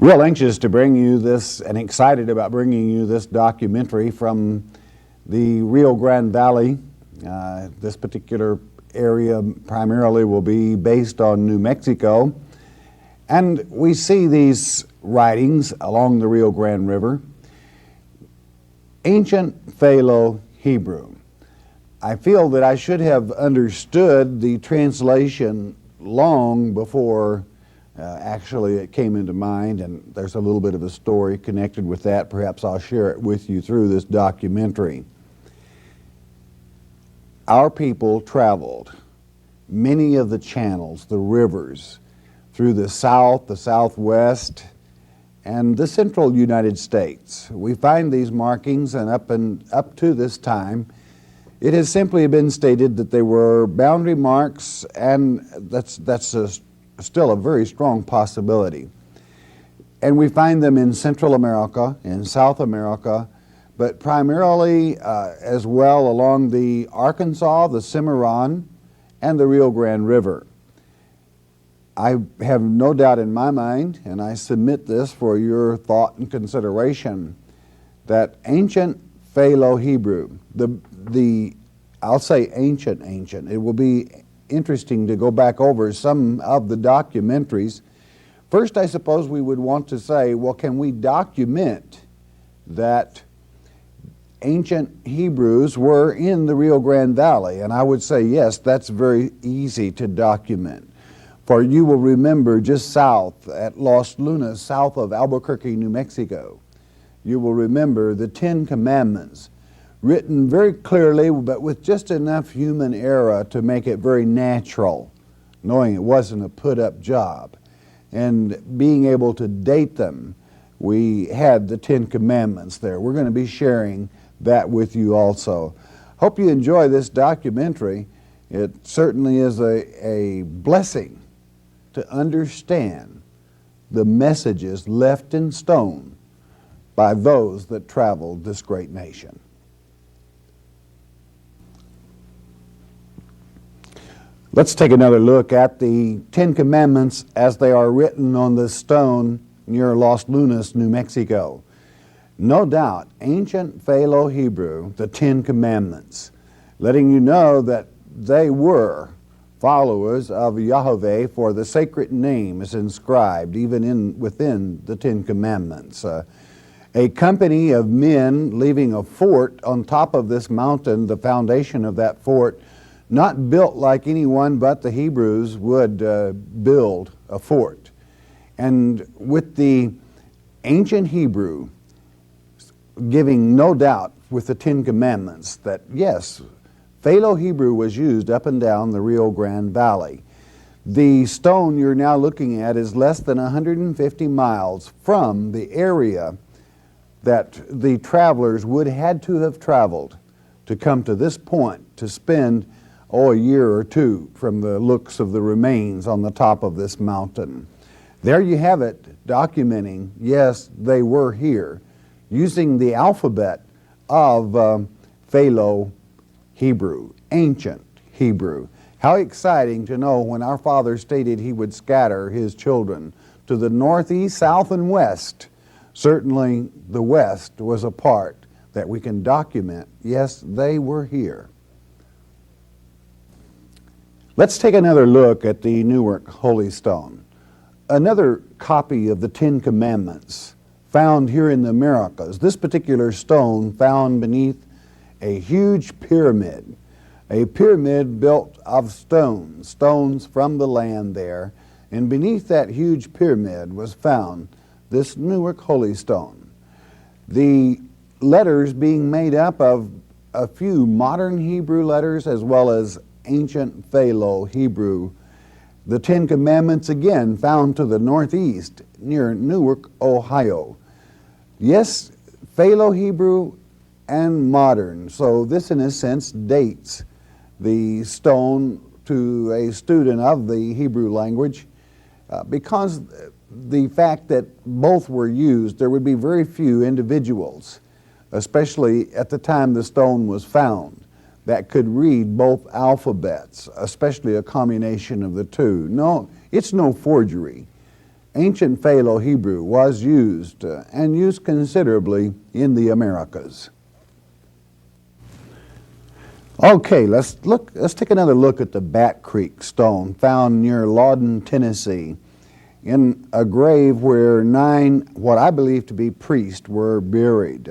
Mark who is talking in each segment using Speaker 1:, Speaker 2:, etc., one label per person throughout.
Speaker 1: Real anxious to bring you this and excited about bringing you this documentary from the Rio Grande Valley. This particular area primarily will be based on New Mexico. And we see these writings along the Rio Grande River. Ancient Paleo Hebrew. I feel that I should have understood the translation long before actually it came into mind, and there's a little bit of a story connected with that. Perhaps I'll share it with you through this documentary. Our people traveled many of the channels, the rivers, through the South, the Southwest, and the central United States. We find these markings, and up to this time, it has simply been stated that they were boundary marks, and that's still a very strong possibility. And we find them in Central America, in South America, but primarily as well along the Arkansas, the Cimarron, and the Rio Grande River. I have no doubt in my mind, and I submit this for your thought and consideration, that ancient Paleo Hebrew, I'll say ancient, it will be interesting to go back over some of the documentaries. First, I suppose we would want to say, well, can we document that ancient Hebrews were in the Rio Grande Valley? And I would say, yes, that's very easy to document. For you will remember just south at Los Lunas, south of Albuquerque, New Mexico, you will remember the Ten Commandments, written very clearly, but with just enough human error to make it very natural, knowing it wasn't a put-up job. And being able to date them, we had the Ten Commandments there. We're going to be sharing that with you also. Hope you enjoy this documentary. It certainly is a blessing to understand the messages left in stone by those that traveled this great nation. Let's take another look at the Ten Commandments as they are written on the stone near Los Lunas, New Mexico. No doubt, ancient Paleo Hebrew, the Ten Commandments, letting you know that they were followers of Yahweh, for the sacred name is inscribed even within the Ten Commandments. A company of men leaving a fort on top of this mountain, the foundation of that fort, not built like anyone but the Hebrews would build a fort. And with the ancient Hebrew giving no doubt with the Ten Commandments that yes, Paleo Hebrew was used up and down the Rio Grande Valley. The stone you're now looking at is less than 150 miles from the area that the travelers would had to have traveled to come to this point to spend a year or two from the looks of the remains on the top of this mountain. There you have it, documenting, yes, they were here, using the alphabet of Paleo Hebrew, ancient Hebrew. How exciting to know when our Father stated He would scatter His children to the northeast, south, and west. Certainly the west was a part that we can document, yes, they were here. Let's take another look at the Newark Holy Stone. Another copy of the Ten Commandments found here in the Americas. This particular stone found beneath a huge pyramid. A pyramid built of stones from the land there. And beneath that huge pyramid was found this Newark Holy Stone. The letters being made up of a few modern Hebrew letters as well as ancient Paleo Hebrew. The Ten Commandments again found to the northeast near Newark, Ohio. Yes, Paleo Hebrew and modern. So this in a sense dates the stone to a student of the Hebrew language because the fact that both were used, there would be very few individuals, especially at the time the stone was found, that could read both alphabets, especially a combination of the two. No, it's no forgery. ancient Paleo Hebrew was used and used considerably in the Americas. Okay, let's take another look at the Bat Creek stone found near Lawton, Tennessee, in a grave where 9, what I believe to be priests, were buried.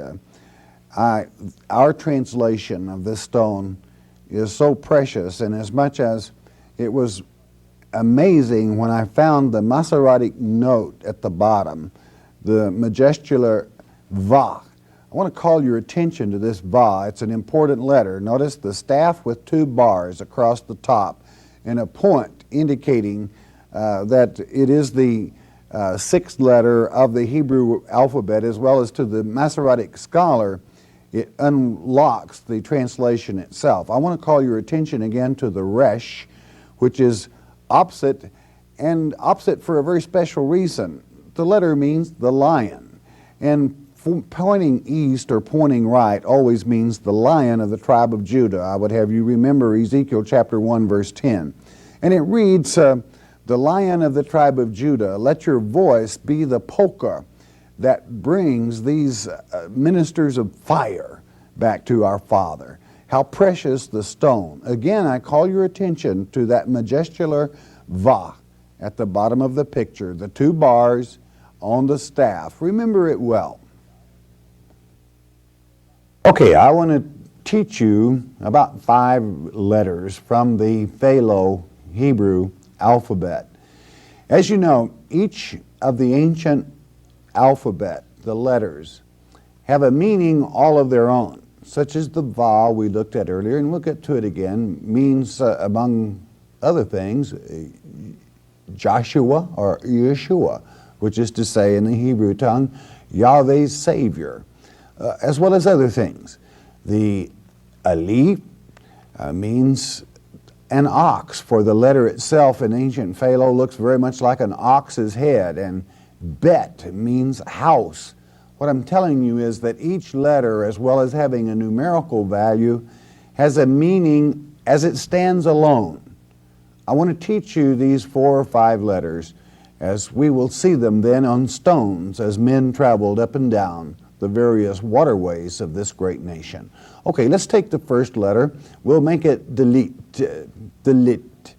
Speaker 1: Our translation of this stone is so precious, and as much as it was amazing when I found the Masoretic note at the bottom, the majestular Va. I want to call your attention to this Va. It's an important letter. Notice the staff with 2 bars across the top and a point indicating that it is the 6th letter of the Hebrew alphabet, as well as to the Masoretic scholar, it unlocks the translation itself. I want to call your attention again to the Resh, which is opposite, and opposite for a very special reason. The letter means the lion, and pointing east or pointing right always means the lion of the tribe of Judah. I would have you remember Ezekiel chapter 1 verse 10. And it reads, the lion of the tribe of Judah, let your voice be the polka that brings these ministers of fire back to our Father. How precious the stone. Again, I call your attention to that majestular Va at the bottom of the picture, the 2 bars on the staff. Remember it well. Okay, I want to teach you about 5 letters from the Paleo Hebrew alphabet. As you know, each of the ancient alphabet, the letters, have a meaning all of their own, such as the Va we looked at earlier, and we'll get to it again, means, among other things, Joshua or Yeshua, which is to say in the Hebrew tongue, Yahweh's Savior, as well as other things. The Alif means an ox, for the letter itself in ancient Paleo looks very much like an ox's head, and Bet means house. What I'm telling you is that each letter, as well as having a numerical value, has a meaning as it stands alone. I want to teach you these 4 or 5 letters as we will see them then on stones as men traveled up and down the various waterways of this great nation. Okay, let's take the first letter. We'll make it Dalit. Dalit.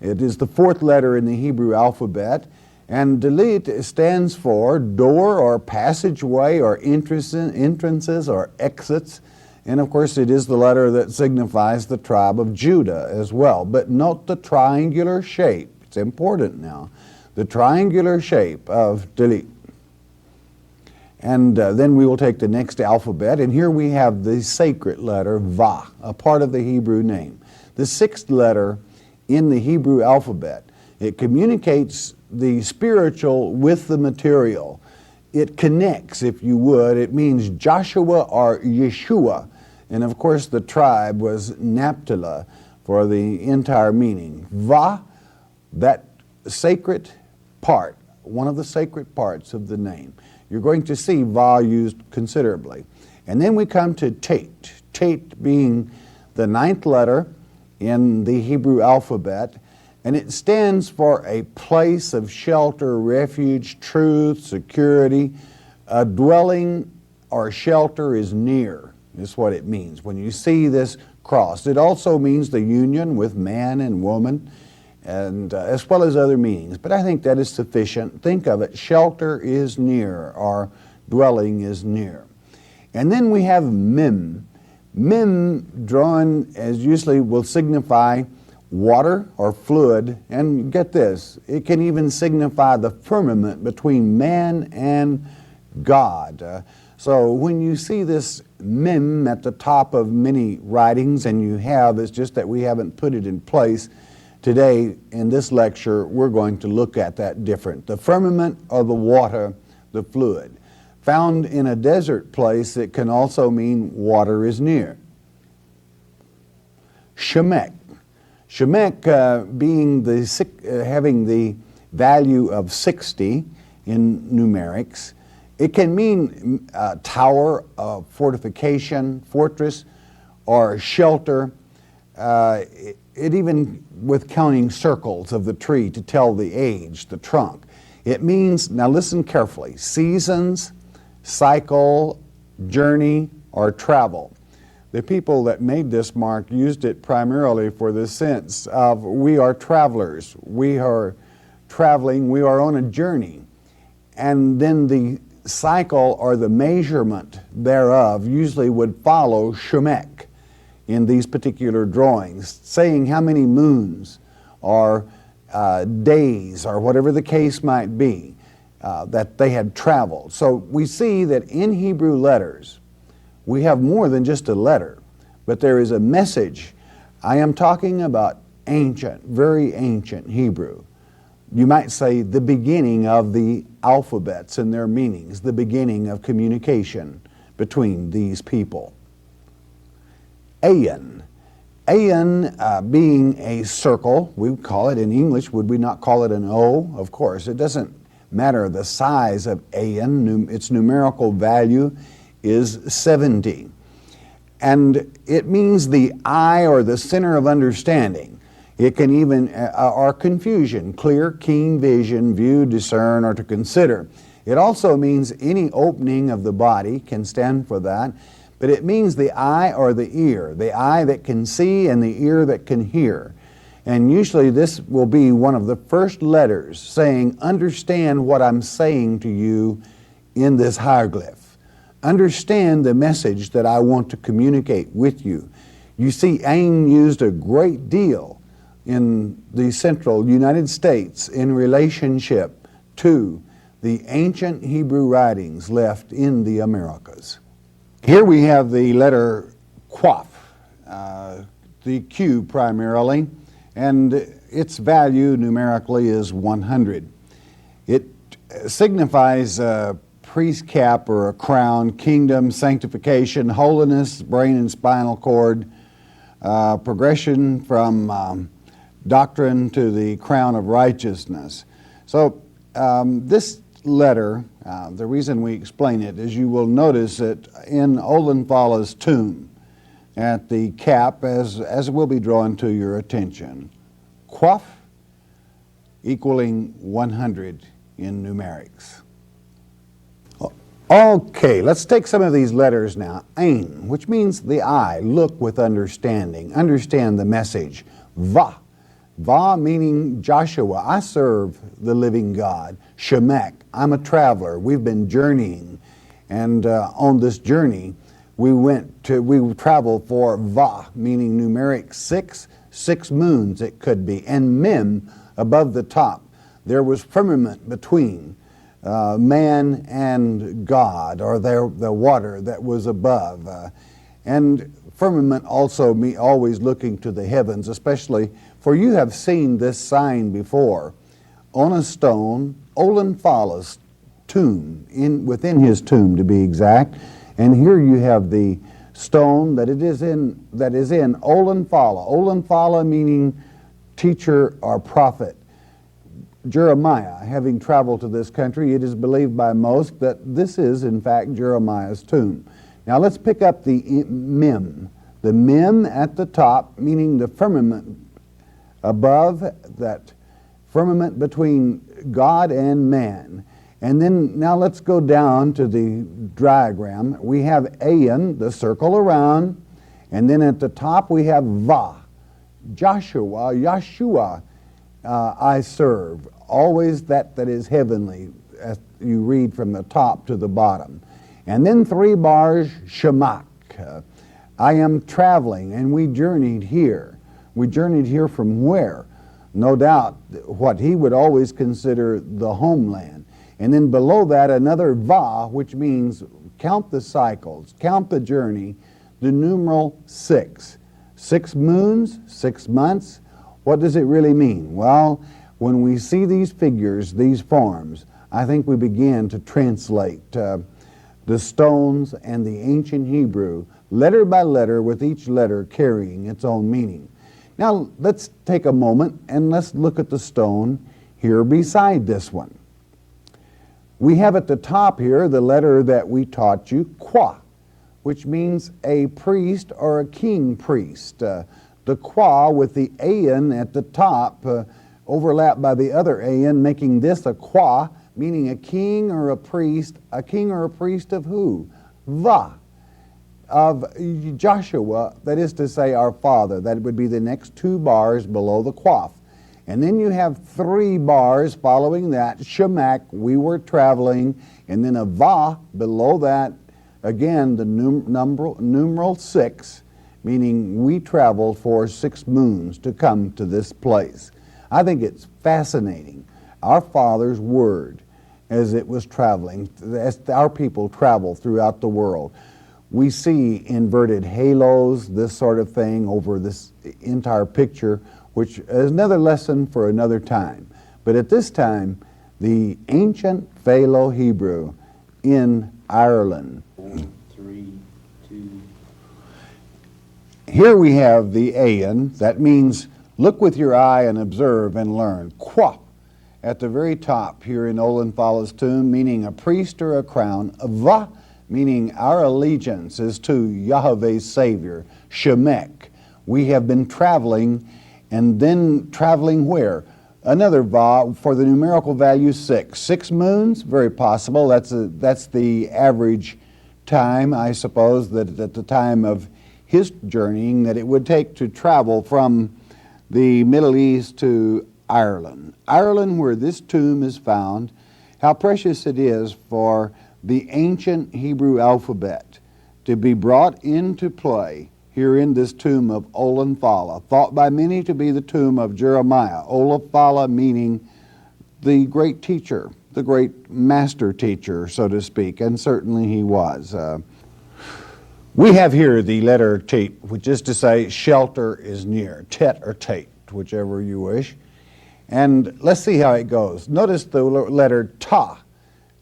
Speaker 1: It is the 4th letter in the Hebrew alphabet, and Dalit stands for door or passageway or entrances or exits, and of course it is the letter that signifies the tribe of Judah as well. But note the triangular shape. It's important now. The triangular shape of Dalit. And then we will take the next alphabet, and here we have the sacred letter Va, a part of the Hebrew name. The 6th letter in the Hebrew alphabet. It communicates the spiritual with the material. It connects, if you would. It means Joshua or Yeshua. And of course the tribe was Naphtali for the entire meaning. Va, that sacred part, one of the sacred parts of the name. You're going to see Va used considerably. And then we come to Tate. Tate being the 9th letter in the Hebrew alphabet, and it stands for a place of shelter, refuge, truth, security. A dwelling or shelter is near, is what it means. When you see this cross, it also means the union with man and woman, and as well as other meanings. But I think that is sufficient. Think of it, shelter is near, or dwelling is near. And then we have Mem. Mem, drawn as usually, will signify water or fluid, and get this, it can even signify the firmament between man and God. So when you see this Mem at the top of many writings, and you have, it's just that we haven't put it in place. Today, in this lecture, we're going to look at that different. The firmament or the water, the fluid. Found in a desert place, it can also mean water is near. Shemek. Shemek being having the value of 60 in numerics. It can mean tower, fortification, fortress, or shelter. It even with counting circles of the tree to tell the age, the trunk. It means, now listen carefully, seasons, cycle, journey, or travel. The people that made this mark used it primarily for the sense of we are travelers, we are traveling, we are on a journey. And then the cycle or the measurement thereof usually would follow Shemek in these particular drawings, saying how many moons or days or whatever the case might be that they had traveled. So we see that in Hebrew letters, we have more than just a letter, but there is a message. I am talking about ancient, very ancient Hebrew. You might say the beginning of the alphabets and their meanings, the beginning of communication between these people. Ayin. Ayin being a circle, we would call it in English, would we not call it an O? Of course, it doesn't matter the size of Ayin, its numerical value is 70. And it means the eye or the center of understanding. It can even, or confusion, clear, keen vision, view, discern, or to consider. It also means any opening of the body, can stand for that, but it means the eye or the ear, the eye that can see and the ear that can hear. And usually this will be one of the first letters saying, understand what I'm saying to you in this hieroglyph. Understand the message that I want to communicate with you. You see, Ain used a great deal in the central United States in relationship to the ancient Hebrew writings left in the Americas. Here we have the letter Qaf, the Q primarily, and its value numerically is 100. It signifies a priest cap or a crown, kingdom, sanctification, holiness, brain and spinal cord, progression from doctrine to the crown of righteousness. So this letter, the reason we explain it is you will notice it in Olenfala's tomb at the cap as will be drawn to your attention. Qaf equaling 100 in numerics. Okay, let's take some of these letters now. Ain, which means the eye, look with understanding, understand the message. Va, Va meaning Joshua, I serve the living God. Shemek, I'm a traveler, we've been journeying. And on this journey, we traveled for Va, meaning numeric 6 moons it could be. And Mem, above the top, there was firmament between man and God, or the water that was above. And firmament also always looking to the heavens, especially, for you have seen this sign before, on a stone, Olenfala's tomb, within his tomb to be exact, and here you have the stone that is in Olenfala. Olenfala meaning teacher or prophet. Jeremiah, having traveled to this country, it is believed by most that this is in fact Jeremiah's tomb. Now let's pick up the Mem. The Mem at the top, meaning the firmament above, that firmament between God and man. And then now let's go down to the diagram. We have Ayin, the circle around, and then at the top we have Va, Joshua, Yeshua, I serve. Always that is heavenly, as you read from the top to the bottom. And then 3 bars, Shemak. I am traveling, and we journeyed here. We journeyed here from where? No doubt what he would always consider the homeland. And then below that another Va, which means count the cycles, count the journey, the numeral 6. 6 moons, 6 months. What does it really mean? Well, when we see these figures, these forms, I think we begin to translate the stones and the ancient Hebrew, letter by letter, with each letter carrying its own meaning. Now, let's take a moment and let's look at the stone here beside this one. We have at the top here the letter that we taught you, Qua, which means a priest or a king priest. The Qua with the Ayin at the top overlapped by the other an, making this a qua, meaning a king or a priest. A king or a priest of who? Va, of Joshua, that is to say our father. That would be the next 2 bars below the quaff. And then you have 3 bars following that, Shemak, we were traveling, and then a va below that, again the numeral 6, meaning we traveled for 6 moons to come to this place. I think it's fascinating. Our Father's Word, as it was traveling, as our people travel throughout the world. We see inverted halos, this sort of thing, over this entire picture, which is another lesson for another time. But at this time, the ancient Paleo Hebrew in Ireland.
Speaker 2: 3, 2.
Speaker 1: Here we have the ayin. That means look with your eye and observe and learn. Qua, at the very top here in Olin Fala's tomb, meaning a priest or a crown. Va, meaning our allegiance is to Yahweh's Savior. Shemek, we have been traveling, and then traveling where? Another va for the numerical value 6. 6 moons, very possible. That's the average time, I suppose, that at the time of his journeying that it would take to travel from the Middle East to Ireland. Ireland, where this tomb is found, how precious it is for the ancient Hebrew alphabet to be brought into play here in this tomb of Olin Fala, thought by many to be the tomb of Jeremiah. Olin Fala meaning the great teacher, the great master teacher, so to speak, and certainly he was. We have here the letter tet, which is to say shelter is near, tet or tate, whichever you wish. And let's see how it goes. Notice the letter ta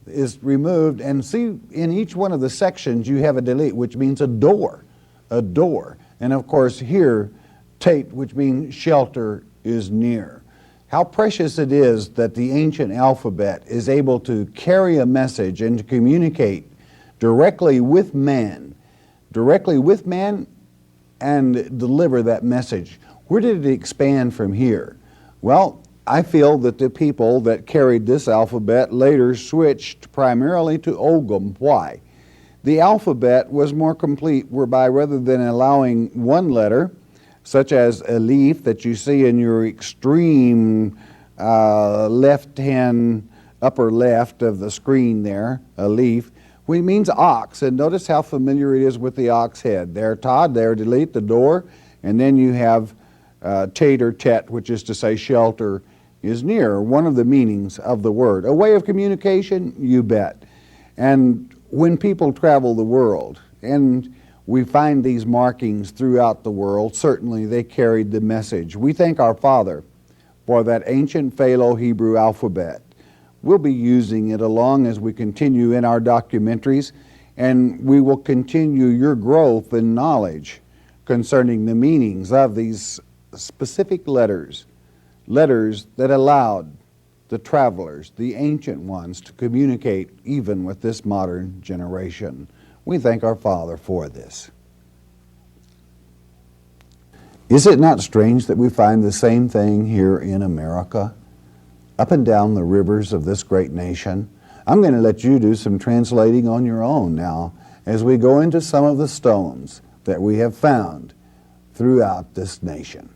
Speaker 1: is removed, and see in each one of the sections you have a delete, which means a door. A door. And of course here, tate, which means shelter, is near. How precious it is that the ancient alphabet is able to carry a message and to communicate directly with man and deliver that message. Where did it expand from here? Well, I feel that the people that carried this alphabet later switched primarily to Ogham. Why? The alphabet was more complete, whereby rather than allowing one letter, such as Aleph that you see in your extreme left-hand upper left of the screen there, Aleph, which means ox. And notice how familiar it is with the ox head. There, Todd, there, delete the door, and then you have tate or tet, which is to say shelter is near, one of the meanings of the word. A way of communication, you bet. And when people travel the world, and we find these markings throughout the world, certainly they carried the message. We thank our Father for that ancient Paleo Hebrew alphabet. We'll be using it along as we continue in our documentaries, and we will continue your growth in knowledge concerning the meanings of these specific letters that allowed the travelers, the ancient ones, to communicate even with this modern generation. We thank our Father for this. Is it not strange that we find the same thing here in America? Up and down the rivers of this great nation. I'm going to let you do some translating on your own now as we go into some of the stones that we have found throughout this nation.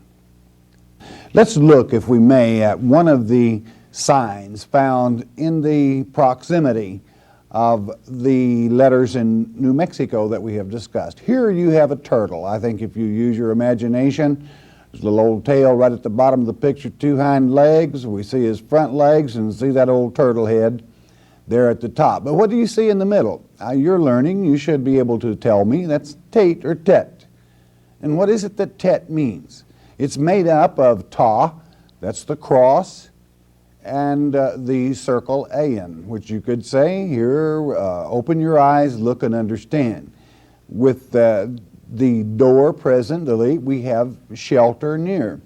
Speaker 1: Let's look, if we may, at one of the signs found in the proximity of the letters in New Mexico that we have discussed. Here you have a turtle. I think if you use your imagination, there's a little old tail right at the bottom of the picture, 2 hind legs. We see his front legs and see that old turtle head there at the top. But what do you see in the middle? You're learning. You should be able to tell me. That's tate or tet. And what is it that tet means? It's made up of ta, that's the cross, and the circle ayin, which you could say here, open your eyes, look and understand. With the door present, delete, we have shelter near.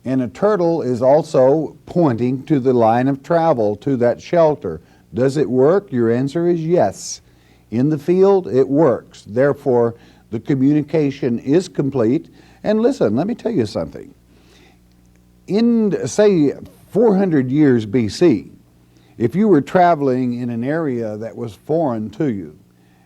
Speaker 1: And a turtle is also pointing to the line of travel, to that shelter. Does it work? Your answer is yes. In the field, it works. Therefore, the communication is complete. And listen, let me tell you something. In, say, 400 years BC, if you were traveling in an area that was foreign to you,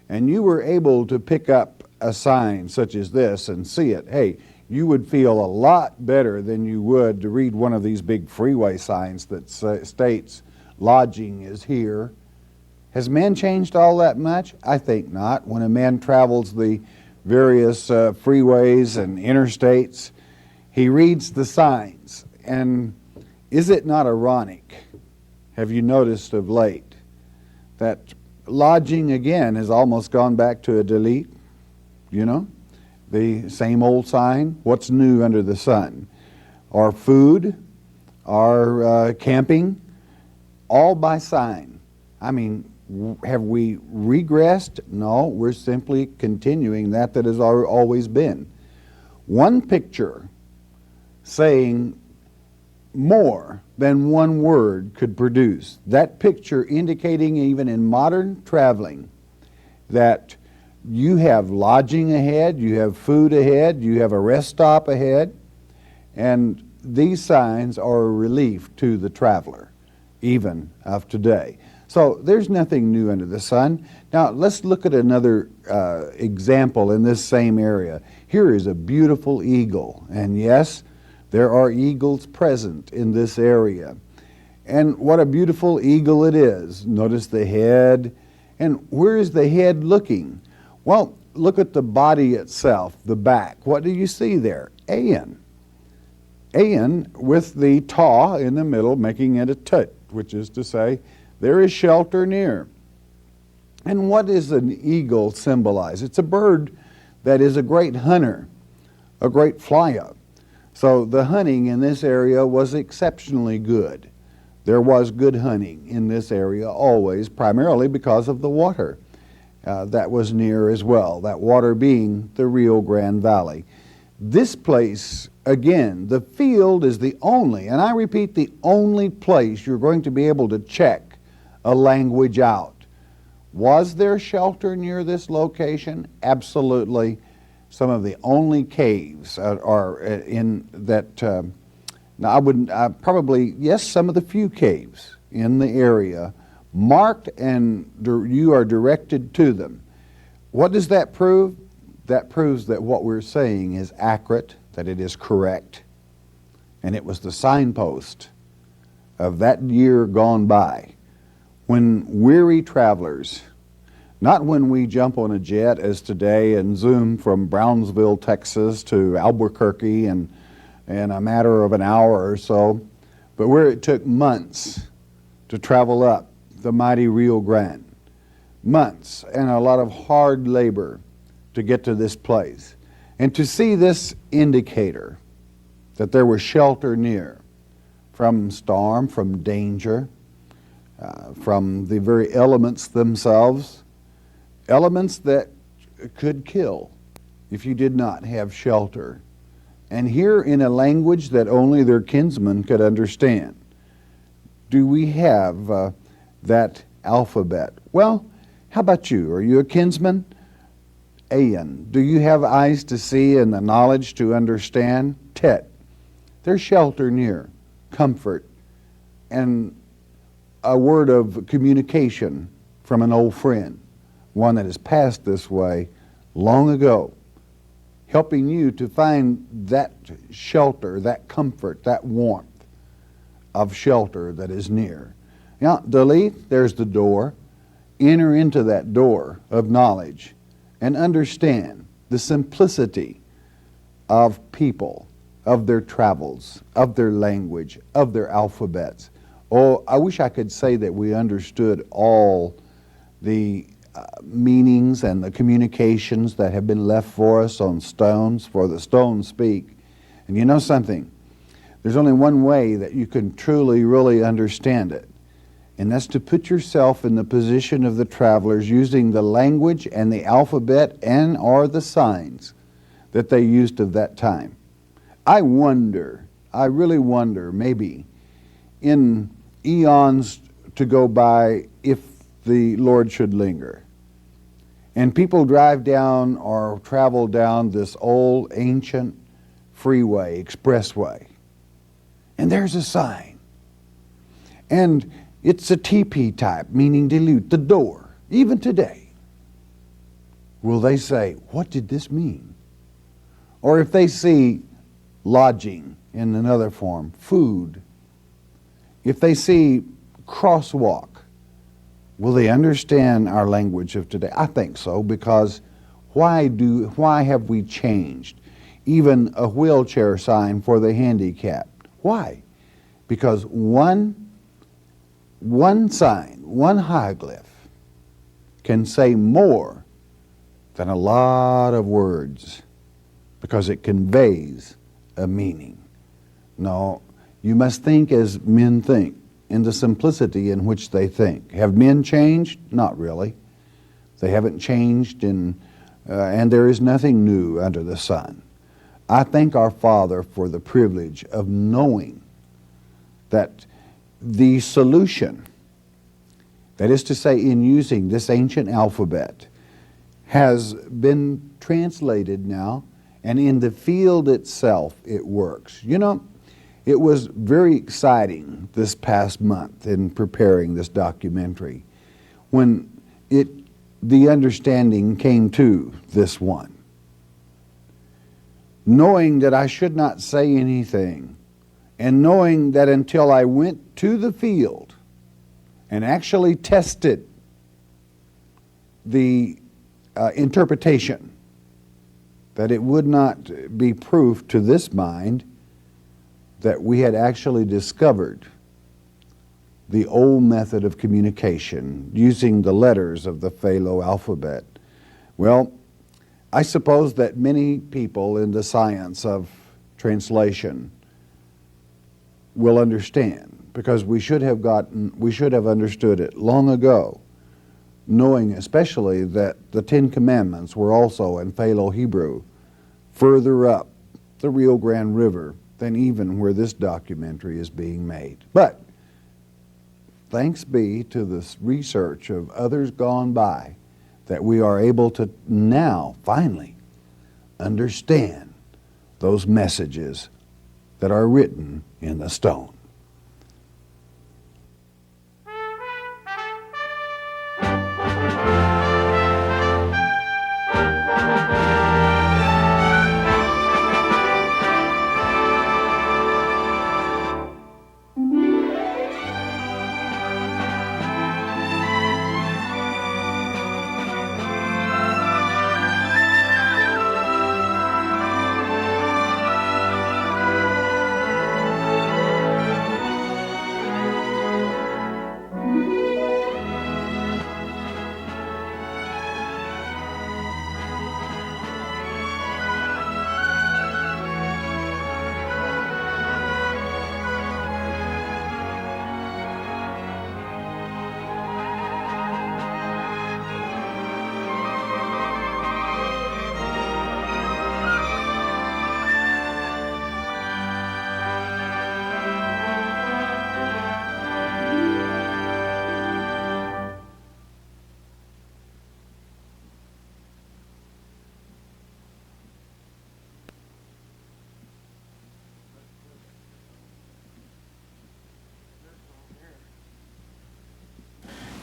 Speaker 1: and you were able to pick up a sign such as this and see it, hey, you would feel a lot better than you would to read one of these big freeway signs that states lodging is here. Has man changed all that much? I think not. When a man travels the various freeways and interstates, he reads the signs. And is it not ironic, have you noticed of late, that lodging again has almost gone back to a delete? You know, the same old sign, what's new under the sun? Our food, our camping, all by sign. I mean, have we regressed? No, we're simply continuing that has always been. One picture saying more than one word could produce. That picture indicating even in modern traveling that you have lodging ahead, you have food ahead, you have a rest stop ahead, and these signs are a relief to the traveler, even of today. So there's nothing new under the sun. Now let's look at another example in this same area. Here is a beautiful eagle, and yes, there are eagles present in this area. And what a beautiful eagle it is. Notice the head. And where is the head looking? Well, look at the body itself, the back. What do you see there? An. An with the taw in the middle, making it a tut, which is to say, there is shelter near. And what does an eagle symbolize? It's a bird that is a great hunter, a great flyer. So the hunting in this area was exceptionally good. There was good hunting in this area always, primarily because of the water that was near as well, that water being the Rio Grande Valley. This place, again, the field is the only, and I repeat, the only place you're going to be able to check a language out. Was there shelter near this location? Absolutely. Some of the only caves are in that, now I wouldn't, probably, yes, some of the few caves in the area marked, and you are directed to them. What does that prove? That proves that what we're saying is accurate, that it is correct, and it was the signpost of that year gone by when weary travelers, not when we jump on a jet as today and zoom from Brownsville, Texas to Albuquerque in a matter of an hour or so, but where it took months to travel up the mighty Rio Grande. Months and a lot of hard labor to get to this place. And to see this indicator that there was shelter near from storm, from danger, from the very elements themselves, elements that could kill if you did not have shelter. And here in a language that only their kinsmen could understand. Do we have that alphabet? Well, how about you? Are you a kinsman? Ayan. Do you have eyes to see and the knowledge to understand? Tet. There's shelter near, comfort, and a word of communication from an old friend, one that has passed this way long ago, helping you to find that shelter, that comfort, that warmth of shelter that is near. Now, delete, there's the door. Enter into that door of knowledge and understand the simplicity of people, of their travels, of their language, of their alphabets. Oh, I wish I could say that we understood all the meanings and the communications that have been left for us on stones, for the stones speak. And you know something? There's only one way that you can truly, really understand it. And that's to put yourself in the position of the travelers using the language and the alphabet and or the signs that they used of that time. I really wonder, maybe in eons to go by, if the Lord should linger, and people drive down or travel down this old ancient freeway, expressway, and there's a sign And it's a TP type, meaning dilute, the door, even today. Will they say, what did this mean? Or if they see lodging in another form, food, if they see crosswalk, will they understand our language of today? I think so, because why have we changed even a wheelchair sign for the handicapped? Why? Because one sign, one hieroglyph can say more than a lot of words, because it conveys a meaning. No, you must think as men think, in the simplicity in which they think. Have men changed? Not really. They haven't changed, and there is nothing new under the sun. I thank our Father for the privilege of knowing that the solution, that is to say, in using this ancient alphabet, has been translated now, and in the field itself it works. You know, it was very exciting this past month in preparing this documentary when the understanding came to this one. Knowing that I should not say anything, and knowing that until I went to the field and actually tested the interpretation, that it would not be proof to this mind that we had actually discovered the old method of communication using the letters of the Paleo alphabet. Well, I suppose that many people in the science of translation will understand, because we should have understood it long ago, knowing especially that the Ten Commandments were also in Paleo Hebrew further up the Rio Grande River than even where this documentary is being made. But thanks be to this research of others gone by that we are able to now finally understand those messages that are written in the stone.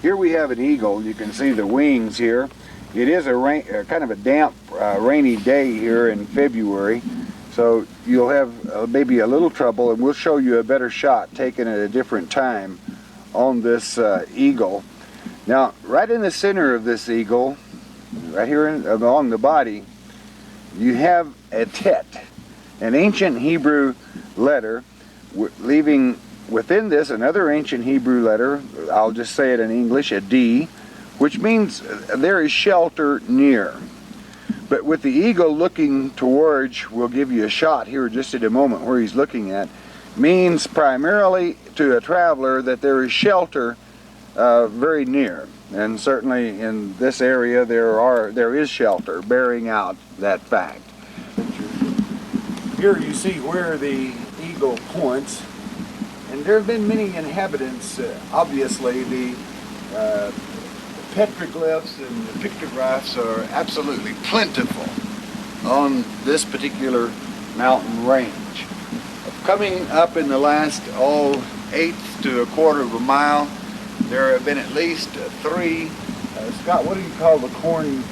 Speaker 1: Here we have an eagle. You can see the wings here. It is a kind of a damp, rainy day here in February, so you'll have maybe a little trouble, and we'll show you a better shot taken at a different time on this eagle. Now, right in the center of this eagle, right here along the body, you have a tet, an ancient Hebrew letter, leaving within this another ancient Hebrew letter. I'll just say it in English, a D, which means there is shelter near. But with the eagle looking towards, we'll give you a shot here just in a moment where he's looking at, means primarily to a traveler that there is shelter very near. And certainly in this area there is shelter, bearing out that fact. Here you see where the eagle points. And there have been many inhabitants. Obviously, the petroglyphs and the pictographs are absolutely plentiful on this particular mountain range. Of Coming up in the last, eighth to a quarter of a mile, there have been at least three. Scott, what do you call the corn?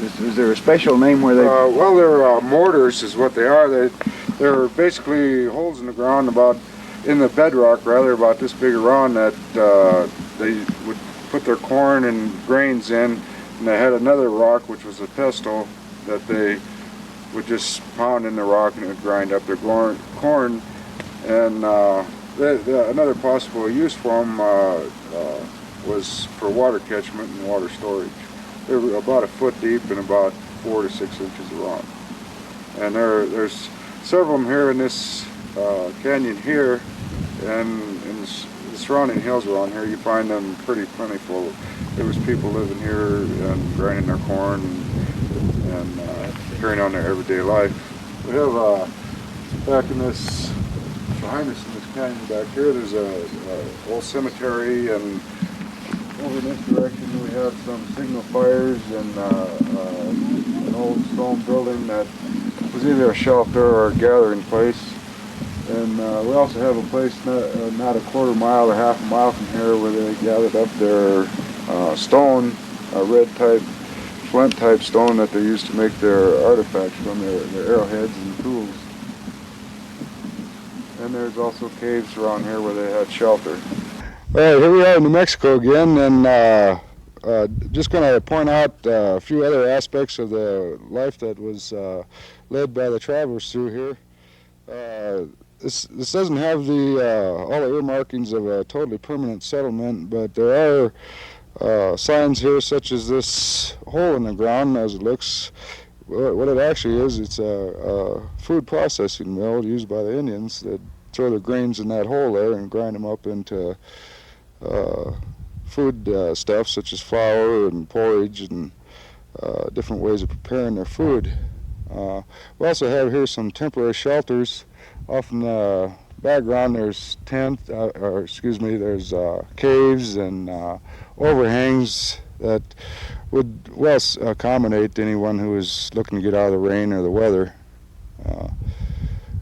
Speaker 1: Is there a special name where they?
Speaker 3: Well, they're mortars, is what they are. They're basically holes in the ground, in the bedrock rather, about this big around, that they would put their corn and grains in, and they had another rock, which was a pestle, that they would just pound in the rock and it would grind up their corn. And another possible use for them was for water catchment and water storage. They're about a foot deep and about 4 to 6 inches around. And there's several of them here in this canyon here, and in the surrounding hills around here. You find them pretty plentiful. There was people living here and grinding their corn and carrying on their everyday life. We have back in this, behind us in this canyon back here, there's a old cemetery, and over in this direction we have some signal fires and an old stone building that was either a shelter or a gathering place. And we also have a place not a quarter mile or half a mile from here where they gathered up their stone, red type, flint type stone that they used to make their artifacts from, their arrowheads and tools. And there's also caves around here where they had shelter. All right, here we are in New Mexico again, and just going to point out a few other aspects of the life that was led by the travelers through here. This doesn't have all the earmarkings of a totally permanent settlement, but there are signs here, such as this hole in the ground. As it looks, what it actually is, it's a food processing mill used by the Indians that throw their grains in that hole there and grind them up into food stuff, such as flour and porridge and different ways of preparing their food. We also have here some temporary shelters. Off in the background there's there's caves and overhangs that would well accommodate anyone who is looking to get out of the rain or the weather.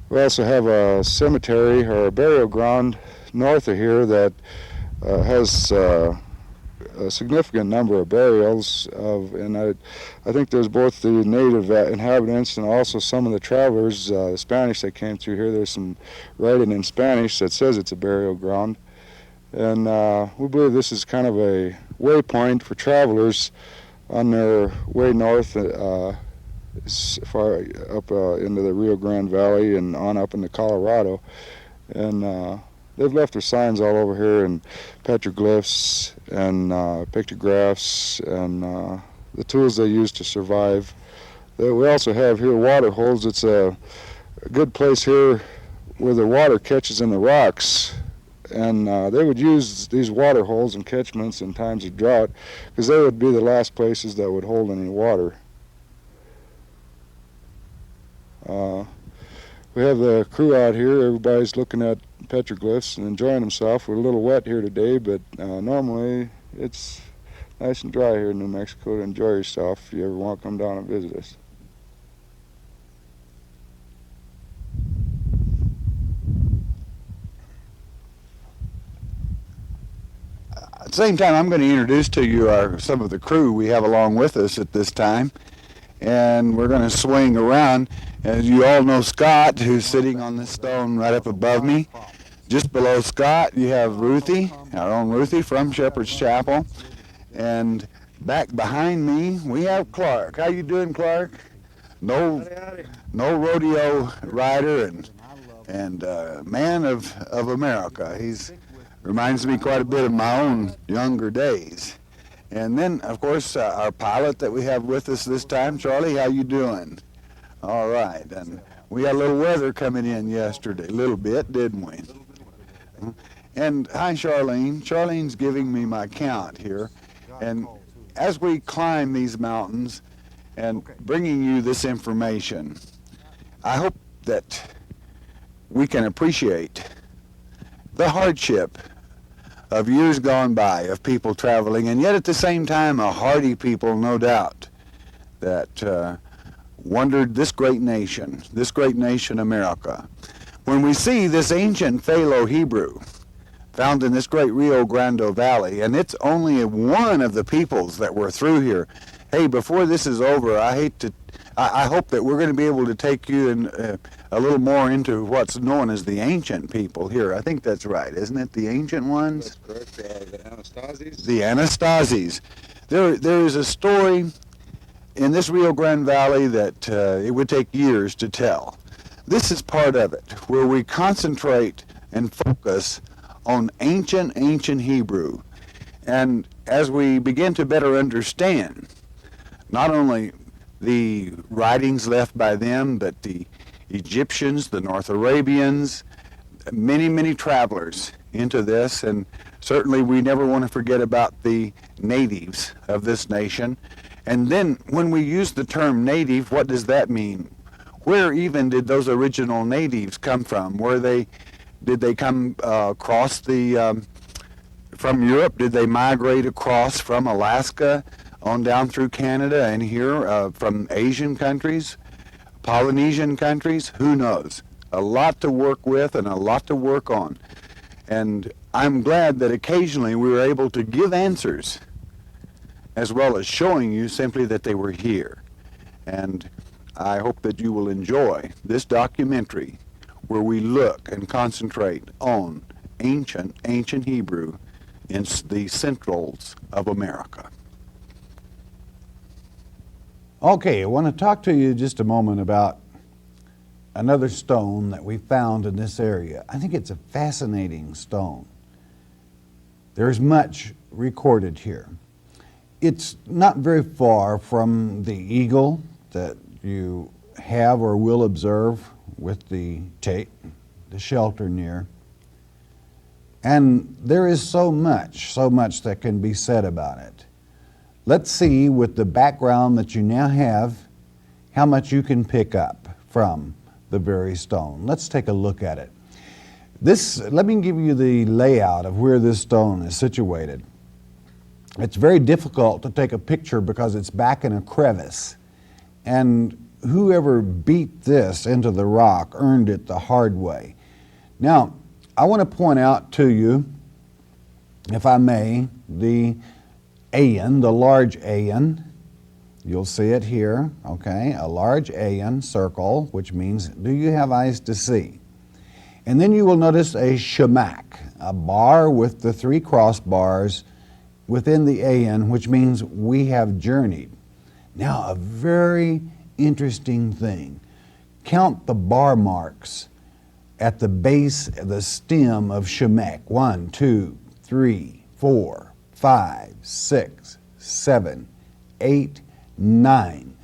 Speaker 3: We also have a cemetery or a burial ground north of here that has a significant number of burials and I think there's both the native inhabitants and also some of the travelers, the Spanish that came through here. There's some writing in Spanish that says it's a burial ground, and we believe this is kind of a waypoint for travelers on their way north as far up into the Rio Grande Valley and on up into Colorado. And they've left their signs all over here and petroglyphs and pictographs and the tools they use to survive. We also have here water holes. It's a good place here where the water catches in the rocks, and they would use these water holes and catchments in times of drought because they would be the last places that would hold any water. We have the crew out here. Everybody's looking at petroglyphs and enjoying themselves. We're a little wet here today, but normally it's nice and dry here in New Mexico to enjoy yourself if you ever want to come down and visit us.
Speaker 1: At the same time, I'm going to introduce to you some of the crew we have along with us at this time, and we're going to swing around. As you all know, Scott, who's sitting on this stone right up above me. Just below Scott, you have Ruthie, our own Ruthie from Shepherd's Chapel. And back behind me, we have Clark. How you doing, Clark? No rodeo rider and man of America. He's reminds me quite a bit of my own younger days. And then, of course, our pilot that we have with us this time, Charlie. How you doing? All right. And we had a little weather coming in yesterday, a little bit, didn't we? And hi, Charlene. Charlene's giving me my count here. And as we climb these mountains and bringing you this information, I hope that we can appreciate the hardship of years gone by of people traveling, and yet at the same time a hardy people, no doubt, that wandered this great nation America. When we see this ancient Paleo Hebrew found in this great Rio Grande Valley, and it's only one of the peoples that were through here. Hey, before this is over, I hope that we're going to be able to take you in a little more into what's known as the ancient people here. I think that's right, isn't it? The ancient ones?
Speaker 3: That's correct. The Anastasis.
Speaker 1: The Anastasis. There is a story in this Rio Grande Valley that it would take years to tell. This is part of it, where we concentrate and focus on ancient Hebrew. And as we begin to better understand not only the writings left by them, but the Egyptians, the North Arabians, many travelers into this, and certainly we never want to forget about the natives of this nation. And then when we use the term native, what does that mean? Where even did those original natives come from? Did they come across from Europe? Did they migrate across from Alaska on down through Canada and here from Asian countries, Polynesian countries? Who knows? A lot to work with and a lot to work on. And I'm glad that occasionally we were able to give answers as well as showing you simply that they were here. And I hope that you will enjoy this documentary where we look and concentrate on ancient Hebrew in the centrals of America. Okay, I want to talk to you just a moment about another stone that we found in this area. I think it's a fascinating stone. There's much recorded here. It's not very far from the eagle that you have or will observe with the shelter near. And there is so much that can be said about it. Let's see, with the background that you now have, how much you can pick up from the very stone. Let's take a look at it. Let me give you the layout of where this stone is situated. It's very difficult to take a picture because it's back in a crevice. And whoever beat this into the rock earned it the hard way. Now, I want to point out to you, if I may, the aeon, the large aeon. You'll see it here, okay? A large aeon circle, which means, do you have eyes to see? And then you will notice a shemak, a bar with the 3 crossbars within the aeon, which means we have journeyed. Now, a very interesting thing. Count the bar marks at the base, the stem of shemek. 1, 2, 3, 4, 5, 6, 7, 8, 9.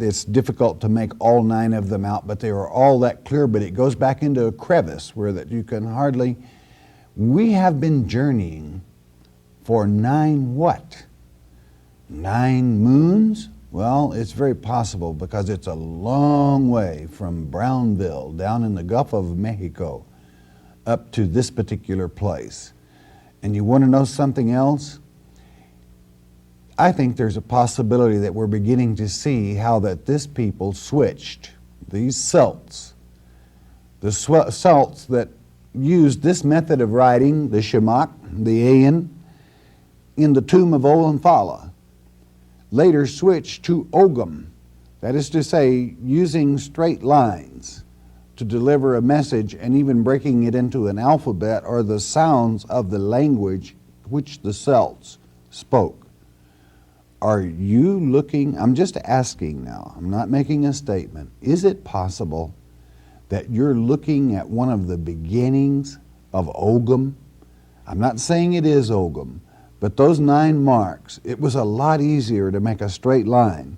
Speaker 1: It's difficult to make all 9 of them out, but they are all that clear, but it goes back into a crevice where that you can hardly. We have been journeying for 9 what? 9 moons? Well, it's very possible because it's a long way from Brownville down in the Gulf of Mexico up to this particular place. And you want to know something else? I think there's a possibility that we're beginning to see how that this people switched these Celts, the Celts that used this method of writing, the Shemak, the Ayin, in the tomb of Olenfala, later switched to Ogam, that is to say, using straight lines to deliver a message and even breaking it into an alphabet or the sounds of the language which the Celts spoke. Are you looking, I'm just asking now, I'm not making a statement, is it possible that you're looking at one of the beginnings of Ogam? I'm not saying it is Ogam, but those 9 marks, it was a lot easier to make a straight line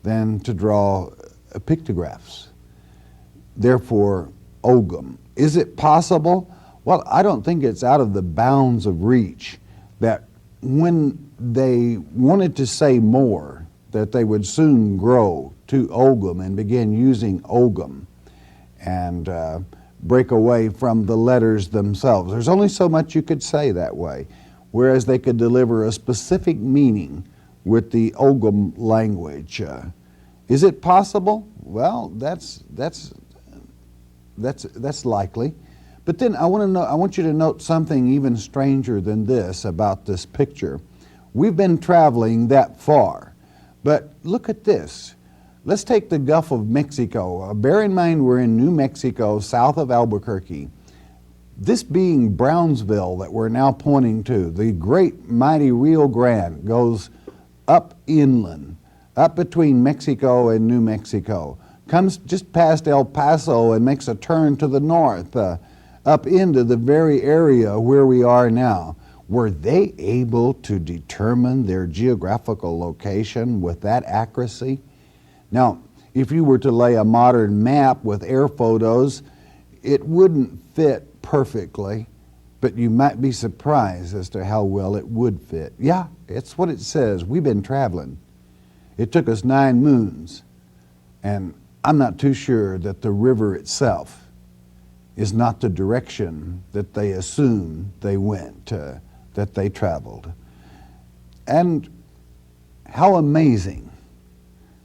Speaker 1: than to draw pictographs. Therefore, Ogam. Is it possible? Well, I don't think it's out of the bounds of reach that when they wanted to say more, that they would soon grow to Ogam and begin using Ogam and break away from the letters themselves. There's only so much you could say that way, whereas they could deliver a specific meaning with the Ogam language. Is it possible? Well, that's that's likely. But then I want you to note something even stranger than this about this picture. We've been traveling that far, but look at this. Let's take the Gulf of Mexico. Bear in mind we're in New Mexico, south of Albuquerque. This being Brownsville that we're now pointing to, the great mighty Rio Grande goes up inland, up between Mexico and New Mexico, comes just past El Paso and makes a turn to the north, up into the very area where we are now. Were they able to determine their geographical location with that accuracy? Now, if you were to lay a modern map with air photos, it wouldn't fit perfectly, but you might be surprised as to how well it would fit. Yeah, it's what it says. We've been traveling. It took us 9 moons, and I'm not too sure that the river itself is not the direction that they assume they went, that they traveled. And how amazing.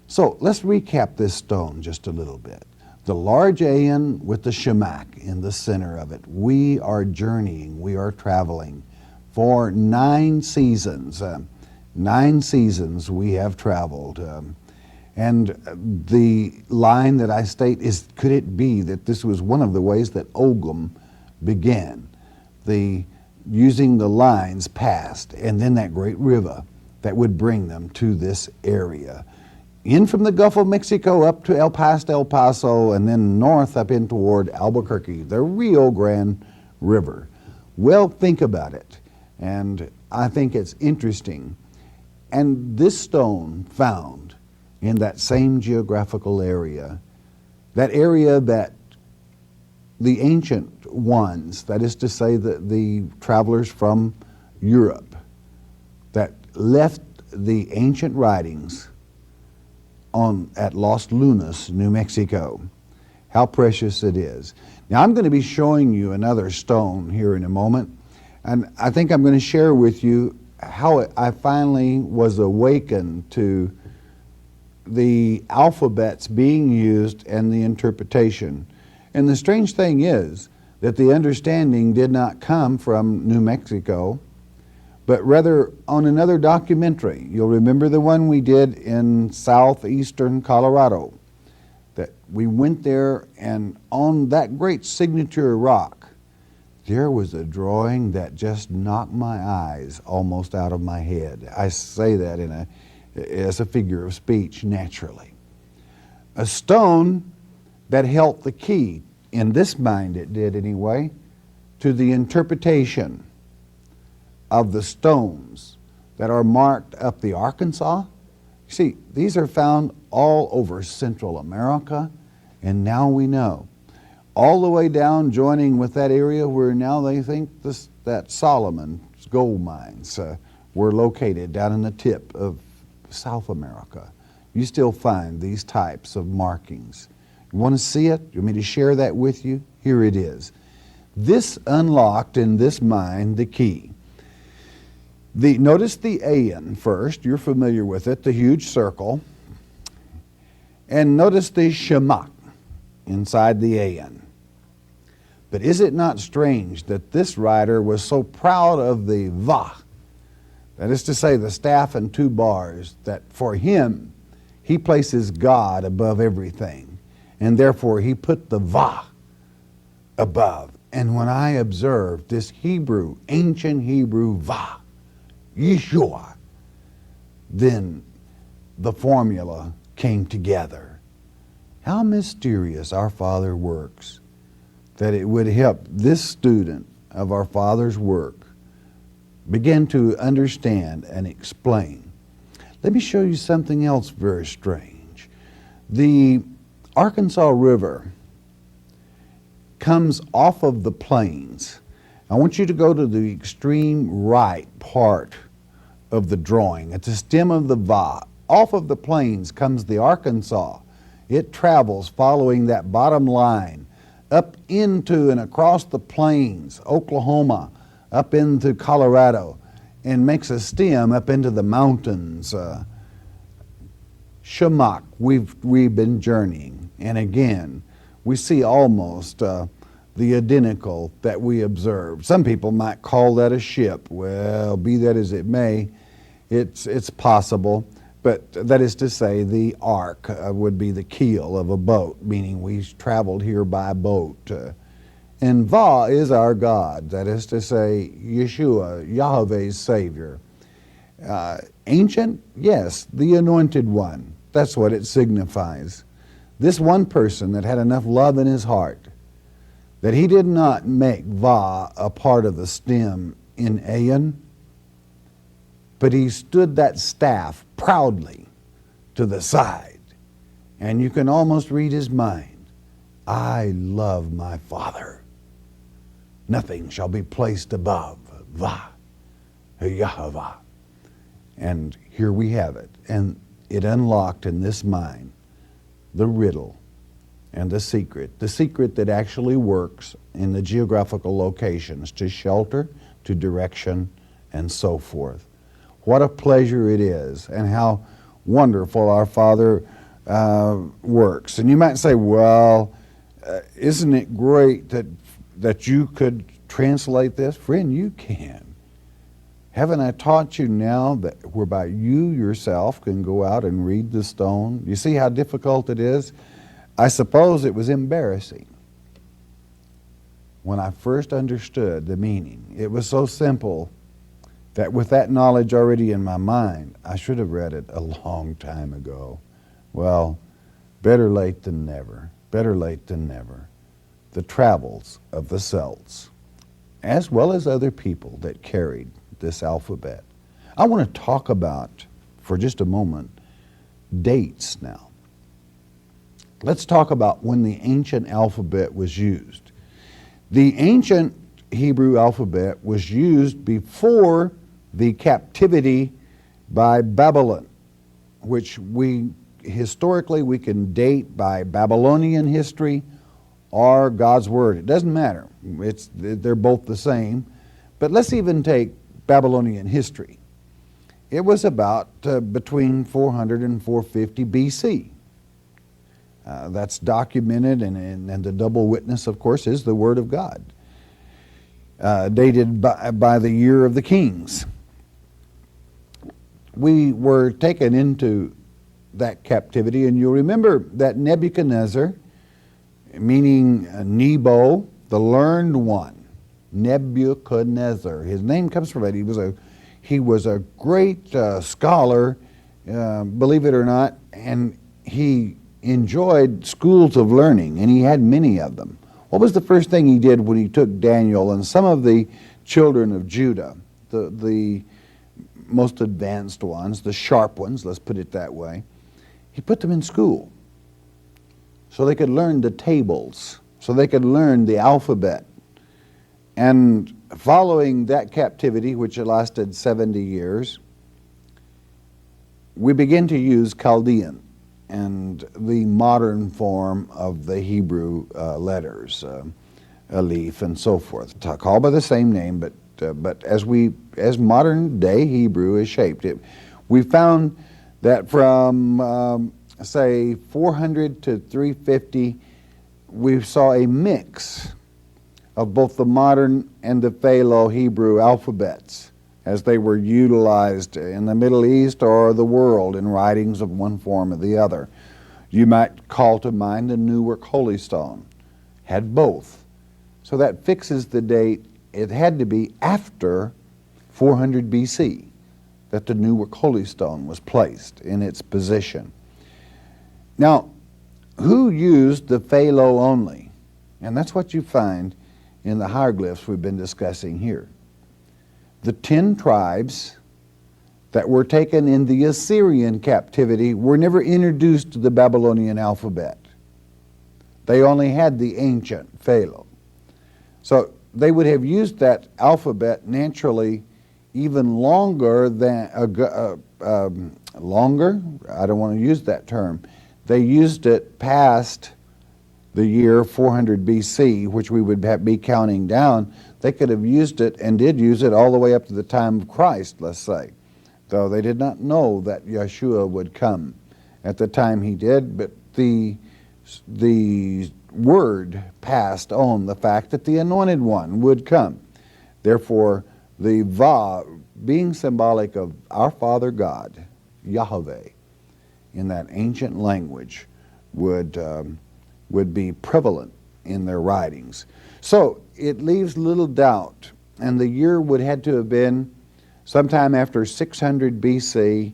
Speaker 1: So let's recap this stone just a little bit. The large AN with the shamak in the center of it. We are journeying, we are traveling for 9 seasons. 9 seasons we have traveled. And the line that I state is, could it be that this was one of the ways that Ogham began? Using the lines past, and then that great river that would bring them to this area. In from the Gulf of Mexico up to El Paso, and then north up in toward Albuquerque, the Rio Grande River. Well, think about it, and I think it's interesting. And this stone found in that same geographical area, that area that the ancient ones, that is to say the travelers from Europe, that left the ancient writings at Los Lunas, New Mexico. How precious it is. Now I'm going to be showing you another stone here in a moment, and I think I'm going to share with you how I finally was awakened to the alphabets being used and the interpretation. And the strange thing is that the understanding did not come from New Mexico, but rather on another documentary. You'll remember the one we did in southeastern Colorado, that we went there, and on that great signature rock, there was a drawing that just knocked my eyes almost out of my head. I say that as a figure of speech, naturally. A stone that held the key, in this mind it did anyway, to the interpretation of the stones that are marked up the Arkansas. You see, these are found all over Central America, and now we know. All the way down, joining with that area where now they think that Solomon's gold mines were located down in the tip of South America. You still find these types of markings. You want to see it? You want me to share that with you? Here it is. This unlocked in this mine the key. Notice the AN first. You're familiar with it, the huge circle. And notice the shamak inside the AN. But is it not strange that this writer was so proud of the va, that is to say the staff and 2 bars, that for him, he places God above everything, and therefore he put the va above. And when I observed this Hebrew, ancient Hebrew va, Yeshua, then the formula came together. How mysterious our Father works, that it would help this student of our Father's work begin to understand and explain. Let me show you something else very strange. The Arkansas River comes off of the plains. I want you to go to the extreme right part of the drawing. At the stem of the Va. Off of the plains comes the Arkansas. It travels following that bottom line up into and across the plains, Oklahoma, up into Colorado, and makes a stem up into the mountains. Shamak, we've been journeying. And again, we see almost the identical that we observe. Some people might call that a ship. Well, be that as it may, it's possible. But that is to say, the ark would be the keel of a boat, meaning we traveled here by boat. And Va is our God, that is to say, Yeshua, Yahweh's Savior. Ancient, yes, the anointed one. That's what it signifies. This one person that had enough love in his heart that he did not make Va a part of the stem in Aeon, but he stood that staff proudly to the side. And you can almost read his mind. I love my Father. Nothing shall be placed above Va, Yahweh. And here we have it. And it unlocked in this mind the riddle and the secret that actually works in the geographical locations to shelter, to direction, and so forth. What a pleasure it is, and how wonderful our Father works. And you might say, well, isn't it great that you could translate this? Friend, you can. Haven't I taught you now that whereby you yourself can go out and read the stone? You see how difficult it is? I suppose it was embarrassing when I first understood the meaning. It was so simple that with that knowledge already in my mind, I should have read it a long time ago. Well, better late than never. Better late than never. The travels of the Celts, as well as other people that carried this alphabet. I want to talk about, for just a moment, dates now. Let's talk about when the ancient alphabet was used. The ancient Hebrew alphabet was used before the captivity by Babylon, which historically we can date by Babylonian history or God's Word. It doesn't matter. They're both the same. But let's even take Babylonian history. It was about between 400 and 450 BC. That's documented, and the double witness, of course, is the Word of God, dated by the year of the kings. We were taken into that captivity, and you'll remember that Nebuchadnezzar, meaning Nebo, the learned one, Nebuchadnezzar. His name comes from it. He was a great scholar, believe it or not, and he enjoyed schools of learning, and he had many of them. What was the first thing he did when he took Daniel and some of the children of Judah, the most advanced ones, the sharp ones, let's put it that way? He put them in school so they could learn the tables, so they could learn the alphabet. And following that captivity, which lasted 70 years, we begin to use Chaldean and the modern form of the Hebrew letters, Aleph and so forth, called by the same name, but as modern day Hebrew is shaped. We found that from say 400 to 350, we saw a mix of both the modern and the Paleo Hebrew alphabets as they were utilized in the Middle East or the world in writings of one form or the other. You might call to mind the Newark Holy Stone, had both. So that fixes the date. It had to be after 400 BC that the Newark Holy Stone was placed in its position. Now, who used the Paleo only? And that's what you find in the hieroglyphs we've been discussing here. The 10 tribes that were taken in the Assyrian captivity were never introduced to the Babylonian alphabet. They only had the ancient Paleo. So they would have used that alphabet naturally even longer than, longer? I don't want to use that term. They used it past the year 400 BC, which we would be counting down. They could have used it and did use it all the way up to the time of Christ, let's say. Though they did not know that Yeshua would come at the time he did, but the word passed on the fact that the Anointed One would come. Therefore, the Va, being symbolic of our Father God, Yahweh, in that ancient language, would be prevalent in their writings. So it leaves little doubt, and the year would had to have been sometime after 600 BC,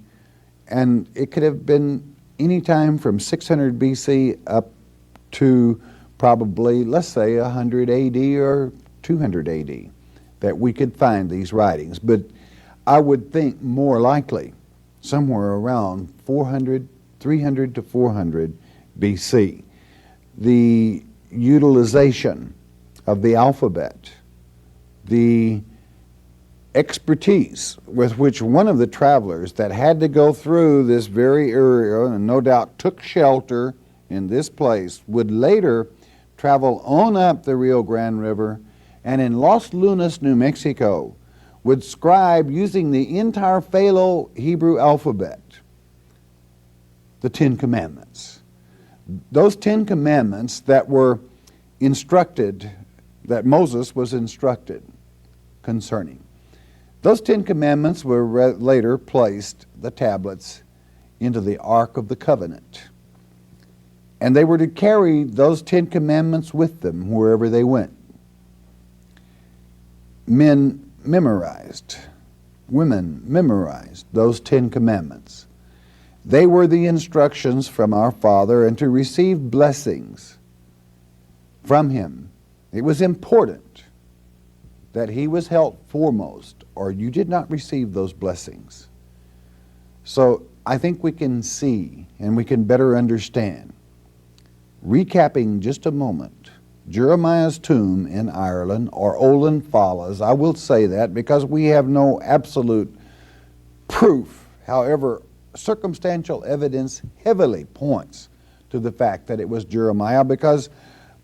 Speaker 1: and it could have been any time from 600 BC up to probably, let's say, 100 AD or 200 AD, that we could find these writings. But I would think more likely somewhere around 300 to 400 BC. The utilization of the alphabet, the expertise with which one of the travelers that had to go through this very area and no doubt took shelter in this place would later travel on up the Rio Grande River and in Los Lunas, New Mexico, would scribe using the entire Paleo Hebrew alphabet the Ten Commandments. Those Ten Commandments that were instructed, that Moses was instructed concerning. Those Ten Commandments were later placed, the tablets, into the Ark of the Covenant. And they were to carry those Ten Commandments with them wherever they went. Men memorized, women memorized those Ten Commandments. They were the instructions from our Father, and to receive blessings from Him, it was important that He was held foremost, or you did not receive those blessings. So I think we can see and we can better understand. Recapping just a moment, Jeremiah's tomb in Ireland, or Olin Falla's, I will say that because we have no absolute proof. However, circumstantial evidence heavily points to the fact that it was Jeremiah, because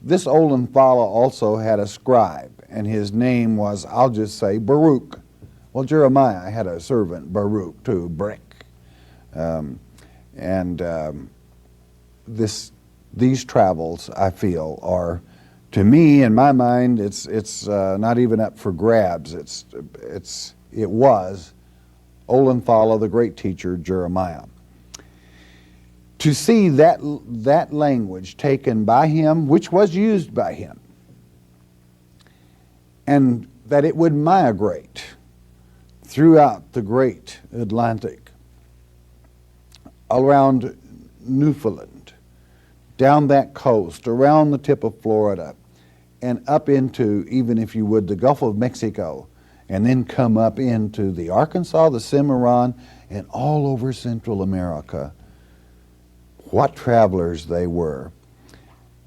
Speaker 1: this Olin Falla also had a scribe, and his name was, I'll just say, Baruch. Well, Jeremiah had a servant, Baruch, too, Brick. These travels, I feel, are, to me, in my mind, it's not even up for grabs. It was Olin Falla, the great teacher, Jeremiah. To see that language taken by him, which was used by him, and that it would migrate throughout the great Atlantic, around Newfoundland, down that coast, around the tip of Florida, and up into, even if you would, the Gulf of Mexico, and then come up into the Arkansas, the Cimarron, and all over Central America. What travelers they were.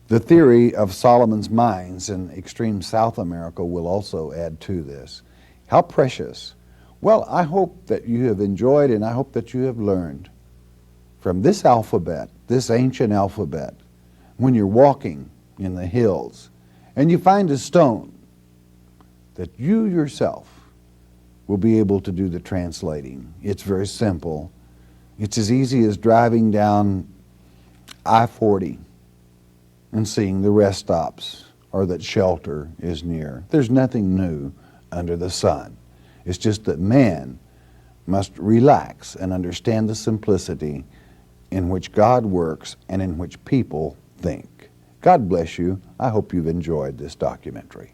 Speaker 1: The theory of Solomon's mines in extreme South America will also add to this. How precious. Well, I hope that you have enjoyed, and I hope that you have learned from this alphabet, this ancient alphabet, when you're walking in the hills and you find a stone, that you yourself will be able to do the translating. It's very simple. It's as easy as driving down I-40 and seeing the rest stops or that shelter is near. There's nothing new under the sun. It's just that man must relax and understand the simplicity in which God works and in which people think. God bless you. I hope you've enjoyed this documentary.